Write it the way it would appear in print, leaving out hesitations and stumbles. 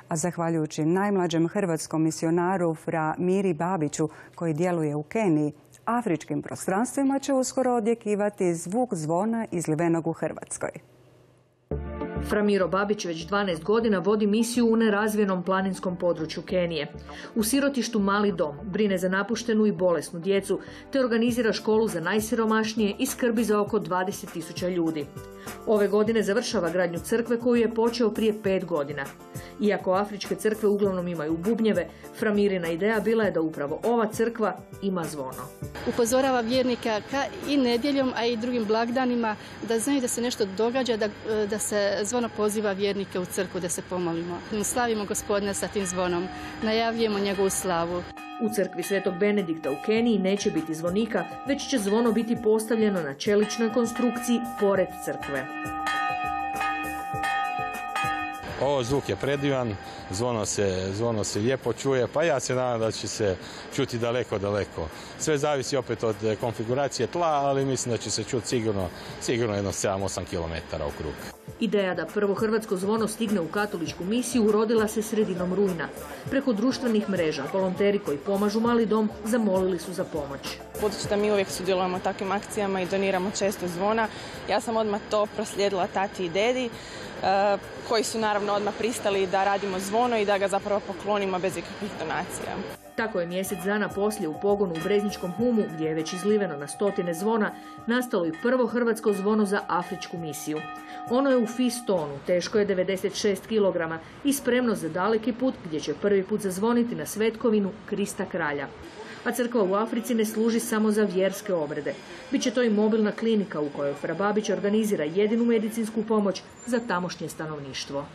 a zahvaljujući najmlađem hrvatskom misionaru Fra Miri Babiću, koji djeluje u Keniji, afričkim prostranstvima će uskoro odjekivati zvuk zvona izlivenog u Hrvatskoj. Fra Miro Babić već 12 godina vodi misiju u nerazvijenom planinskom području Kenije. U sirotištu Mali dom brine za napuštenu i bolesnu djecu, te organizira školu za najsiromašnije i skrbi za oko 20.000 ljudi. Ove godine završava gradnju crkve koju je počeo prije 5 godina. Iako afričke crkve uglavnom imaju bubnjeve, Fra Mirina ideja bila je da upravo ova crkva ima zvono. Upozorava vjernika i nedjeljom, a i drugim blagdanima da znaju da se nešto događa, da se zvono poziva vjernike u crkvu da se pomolimo. Slavimo Gospodina sa tim zvonom, najavljujemo njegovu slavu. U crkvi Svetog Benedikta u Keniji neće biti zvonika, već će zvono biti postavljeno na čeličnoj konstrukciji pored crkve. Ovo zvuk je predivan, zvono se lijepo čuje, pa ja se nadam da će se čuti daleko, daleko. Sve zavisi opet od konfiguracije tla, ali mislim da će se čuti sigurno jedno 7-8 km u krug. Ideja da prvo hrvatsko zvono stigne u katoličku misiju urodila se sredinom rujna. Preko društvenih mreža volonteri koji pomažu Mali dom zamolili su za pomoć. Budući da mi uvijek sudjelujemo u takvim akcijama i doniramo često zvona, ja sam odmah to proslijedila tati i dedi, koji su naravno odmah pristali da radimo zvono i da ga zapravo poklonimo bez ikakvih donacija. Tako je mjesec dana poslije u pogonu u Brezničkom Humu, gdje je već izliveno na stotine zvona, nastalo i prvo hrvatsko zvono za afričku misiju. Ono je u fistonu, teško je 96 kg i spremno za daleki put gdje će prvi put zazvoniti na svetkovinu Krista kralja. A crkva u Africi ne služi samo za vjerske obrede. Biće to i mobilna klinika u kojoj Fra Babić organizira jedinu medicinsku pomoć za tamošnje stanovništvo.